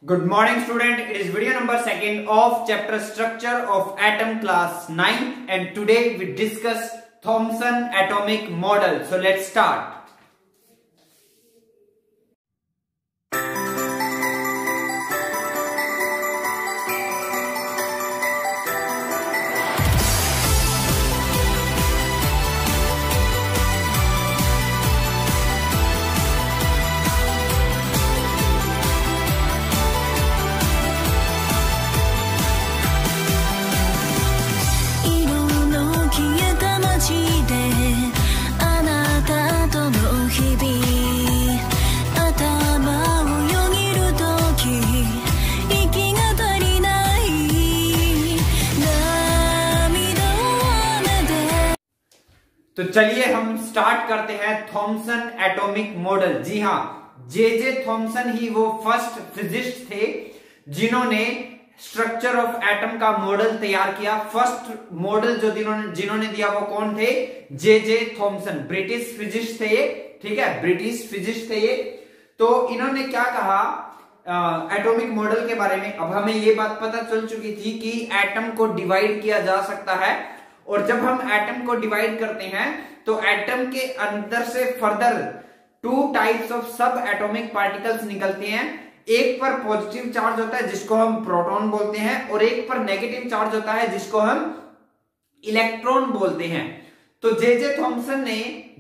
Good morning student, it is video number 2 of chapter structure of atom class 9 and today we discuss Thomson atomic model. So let's start. तो चलिए हम start करते हैं Thompson atomic model. जी हाँ, J Thomson ही वो first physicist थे जिन्होंने structure of atom का मॉडल तैयार किया। फर्स्ट मॉडल जो जिन्होंने दिया वो कौन थे? जे थॉमसन, ब्रिटिश फिजिस्ट थे ये। ठीक है, ब्रिटिश फिजिस्ट थे ये। तो इन्होंने क्या कहा एटॉमिक मॉडल के बारे में? अब हमें ये बात पता चल चुकी थी कि एटम को डिवाइड किया जा सकता है, और जब हम एटम को डिवाइड करते हैं तो एटम के अंदर से फर्दर 2 टाइप्स ऑफ सब एटॉमिक पार्टिकल्स निकलते हैं। एक पर पॉजिटिव चार्ज होता है जिसको हम प्रोटॉन बोलते हैं, और एक पर नेगेटिव चार्ज होता है जिसको हम इलेक्ट्रॉन बोलते हैं। तो जे थॉमसन ने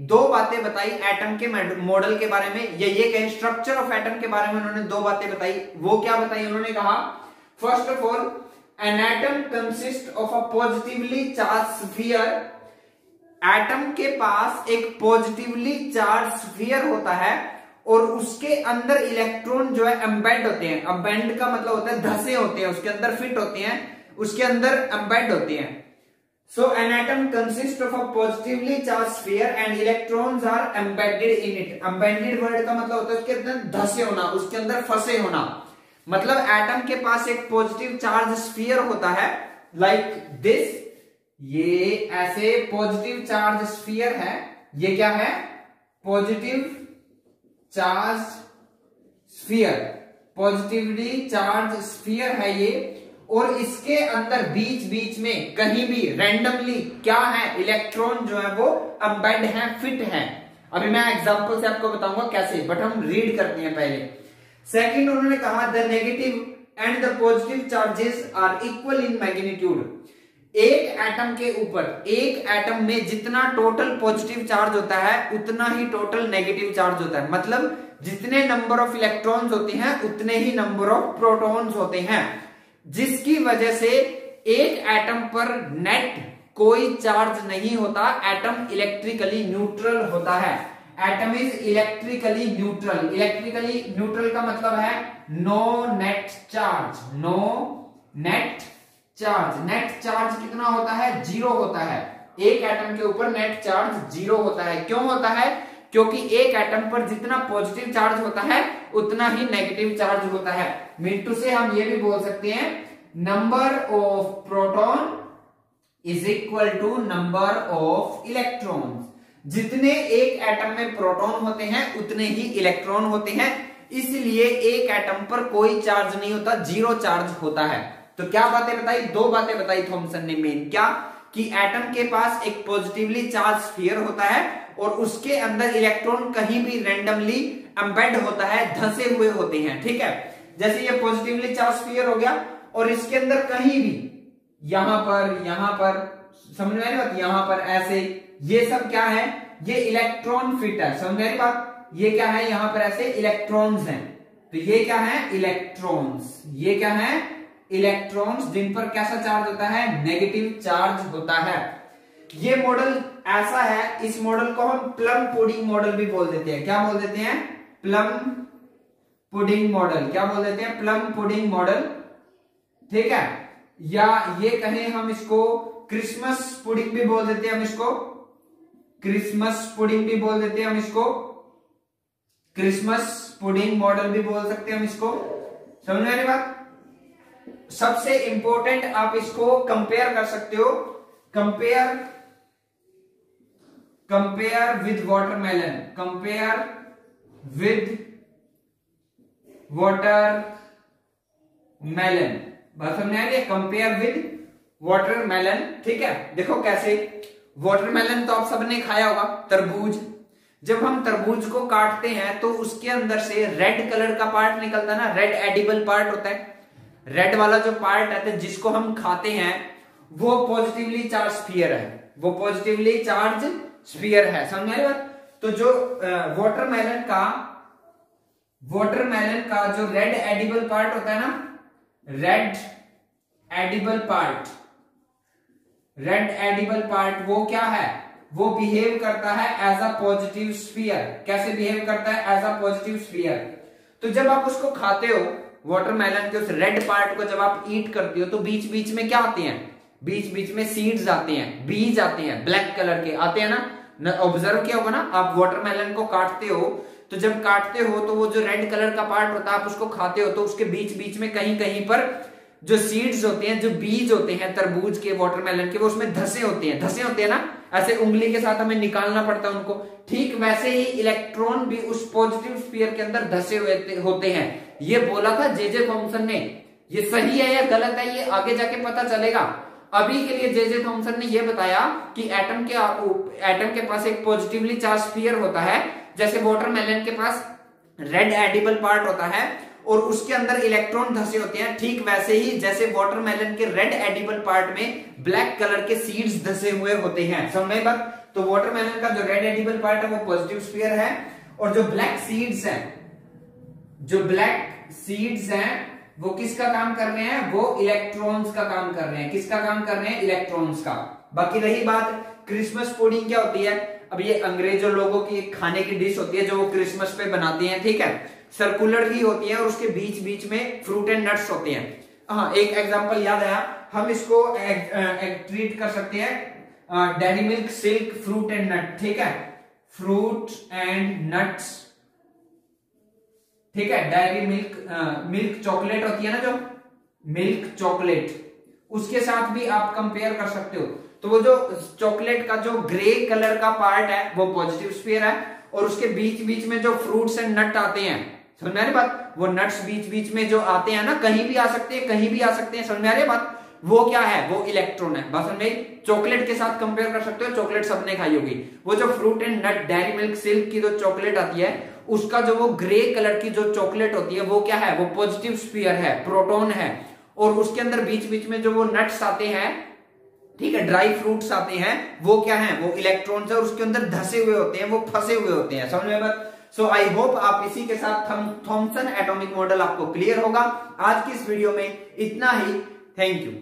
2 बातें बताई एटम के मॉडल के बारे में, ये कहें स्ट्रक्चर ऑफ एटम के बारे में उन्होंने 2 बातें बताई। वो क्या बताई? उन्होंने कहा first of all an atom consists of a positively charged sphere। Atom के पास एक पॉजिटिवली चार्ज स्फीयर होता है और उसके अंदर इलेक्ट्रॉन जो है एम्बेड होते हैं। एम्बेड का मतलब होता है धसे होते हैं, उसके अंदर फिट होते हैं, उसके अंदर एम्बेड होते हैं। So an atom consist of a positively charge sphere and electrons are embedded in it. Embedded word का मतलब होता है उसके अंदर धसे होना, उसके अंदर फंसे होना। मतलब एटम के पास एक पॉजिटिव चार्ज स्फीयर होता है लाइक दिस, ये ऐसे पॉजिटिव चार्ज स्फीयर है। ये क्या है? Positive charge sphere, positively charge sphere है ये। और इसके अंदर बीच बीच में कहीं भी रैंडमली क्या है? इलेक्ट्रॉन जो है वो एम्बेड है, फिट है। अभी मैं एग्जांपल से आपको बताऊंगा कैसे, बट हम रीड करते हैं पहले। सेकंड, उन्होंने कहा the negative and the positive charges are equal in magnitude. एक एटम के ऊपर, एक एटम में जितना टोटल पॉजिटिव चार्ज होता है उतना ही टोटल नेगेटिव चार्ज होता है। मतलब जितने नंबर ऑफ इलेक्ट्रॉन्स होते हैं उतने ही नंबर ऑफ प्रोटॉन्स होते हैं, जिसकी वजह से एक एटम पर नेट कोई चार्ज नहीं होता। एटम इलेक्ट्रिकली न्यूट्रल होता है। Atom is electrically neutral. Electrically neutral का मतलब है no net charge, no net charge. Net charge कितना होता है? 0 होता है। एक एटम के ऊपर नेट चार्ज 0 होता है। क्यों होता है? क्योंकि एक एटम पर जितना पॉजिटिव चार्ज होता है उतना ही नेगेटिव चार्ज होता है। मिनटू से हम ये भी बोल सकते हैं number of proton is equal to number of electrons. जितने एक एटम में प्रोटॉन होते हैं उतने ही इलेक्ट्रॉन होते हैं, इसलिए एक एटम पर कोई चार्ज नहीं होता, 0 चार्ज होता है। तो क्या बातें बताई? 2 बातें बताई थॉमसन ने मेन। क्या? कि एटम के पास एक पॉजिटिवली चार्ज स्फीयर होता है और उसके अंदर इलेक्ट्रॉन कहीं भी रैंडमली एम्बेड होता है, धसे हुए होते हैं। ठीक है, जैसे ये पॉजिटिवली चार्ज स्फीयर हो गया और इसके अंदर कहीं भी यहां पर समझ में आ रही बात? यहां पर ऐसे, ये सब क्या है? ये इलेक्ट्रॉन फिट है। समझ में आ रही बात? ये क्या है? यहां पर ऐसे इलेक्ट्रॉन्स हैं। तो ये क्या है? इलेक्ट्रॉन्स। ये क्या है? इलेक्ट्रॉन्स, जिन पर कैसा चार्ज होता है? नेगेटिव चार्ज होता है। ये मॉडल ऐसा है, इस मॉडल को हम प्लम पुडिंग मॉडल भी बोल देते हैं। क्या बोल देते हैं? Plum pudding model. क्या बोल देते हैं? Plum pudding model. ठीक है, या ये कहें हम इसको क्रिसमस पुडिंग भी बोल देते हैं। हम इसको क्रिसमस पुडिंग भी बोल देते हैं। हम इसको क्रिसमस पुडिंग मॉडल भी बोल सकते हैं हम इसको। समझ में आ रही बात? सबसे इंपॉर्टेंट आप इसको कंपेयर कर सकते हो। Compare with watermelon, compare with watermelon. Melon. बात समझ आ रही है? Compare with watermelon. ठीक है, देखो कैसे। वाटरमेलन तो आप सबने खाया होगा, तरबूज। जब हम तरबूज को काटते हैं तो उसके अंदर से रेड कलर का पार्ट निकलता है ना, रेड एडिबल पार्ट होता है। रेड वाला जो पार्ट है जिसको हम खाते हैं वो पॉजिटिवली चार्ज स्फीयर है, वो पॉजिटिवली चार्ज स्फीयर है। समझ में बात? तो जो वाटरमेलन का जो रेड एडिबल पार्ट होता है ना, रेड एडिबल पार्ट वो क्या है, वो बिहेव करता है एज अ पॉजिटिव स्फीयर। कैसे बिहेव करता है? As a positive sphere. तो जब आप उसको खाते हो, वाटरमेलन के उस रेड पार्ट को जब आप ईट करते हो तो बीच बीच में क्या आते हैं? बीच बीच में सीड्स आते हैं, बीज आते हैं, ब्लैक कलर के आते हैं ना। ऑब्जर्व किया होगा ना, आप वाटरमेलन को काटते हो तो जब काटते हो तो वो जो रेड कलर का पार्ट होता है आप उसको खाते हो तो उसके बीच बीच में कहीं कहीं पर जो सीड्स होते हैं, जो बीज होते हैं तरबूज के, वाटरमेलन के, वो उसमें धसे होते हैं ना, ऐसे उंगली के साथ हमें निकालना पड़ता है उनको। ठीक वैसे ही इलेक्ट्रॉन भी उस पॉजिटिव स्फीयर के अंदर धसे हुए होते हैं। ये बोला था जे थॉमसन ने। ये सही है या गलत है ये आगे जाके पता चलेगा। अभी के लिए जे थॉमसन ने यह बताया कि एटम के पास एक पॉजिटिवली चार्ज स्फीयर होता है, जैसे वाटरमेलन के पास रेड एडिबल पार्ट होता है और उसके अंदर इलेक्ट्रॉन धसे होते हैं। ठीक वैसे ही जैसे वाटरमेलन के रेड एडिबल पार्ट में ब्लैक कलर के सीड्स धसे हुए होते हैं। समझ में बात? तो वाटरमेलन का जो रेड एडिबल पार्ट है वो पॉजिटिव स्फीयर है और जो ब्लैक सीड्स हैं वो किसका काम कर रहे हैं? वो इलेक्ट्रॉन्स का काम कर रहे हैं। किसका काम कर रहे हैं? इलेक्ट्रॉन्स का। बाकी रही बात क्रिसमस पुडिंग क्या होती है, अब ये अंग्रेजों लोगों की खाने की डिश होती है जो वो क्रिसमस पे बनाते हैं। ठीक है, सर्कुलर ही होती है और उसके बीच बीच में फ्रूट एंड नट्स होते हैं। हाँ, एक एग्जांपल याद आया, हम इसको ट्रीट कर सकते हैं dairy milk silk fruit and nut. ठीक है, फ्रूट एंड नट्स। ठीक है, डेयरी मिल्क चॉकलेट होती है ना, जो मिल्क चॉकलेट, उसके साथ भी आप कंपेयर कर सकते हो। तो वो जो चॉकलेट का जो ग्रे कलर का पार्ट है वो पॉजिटिव स्फीयर है और उसके बीच बीच में जो फ्रूट्स एंड नट आते हैं, समझ में आ रही बात? वो नट्स बीच बीच में जो आते हैं ना, कहीं भी आ सकते हैं, कहीं भी आ सकते हैं। समझ में आ रही बात? वो क्या है? वो इलेक्ट्रॉन है। बस में चॉकलेट के साथ कंपेयर कर सकते हो, चॉकलेट सबने खाई होगी। वो जो fruit and nut dairy milk silk की जो चॉकलेट आती है उसका जो वो ग्रे कलर की जो चॉकलेट होती है वो क्या है? वो पॉजिटिव स्फीयर है, प्रोटॉन है। और उसके अंदर बीच बीच में जो वो नट्स आते हैं, ठीक है, ड्राई फ्रूट्स आते हैं, वो क्या है? वो इलेक्ट्रॉन्स है और उसके अंदर धसे हुए होते हैं, वो फंसे हुए होते हैं। समझ में बात? सो आई होप आप इसी के साथ थॉमसन एटॉमिक मॉडल आपको क्लियर होगा। आज की इस वीडियो में इतना ही। Thank you.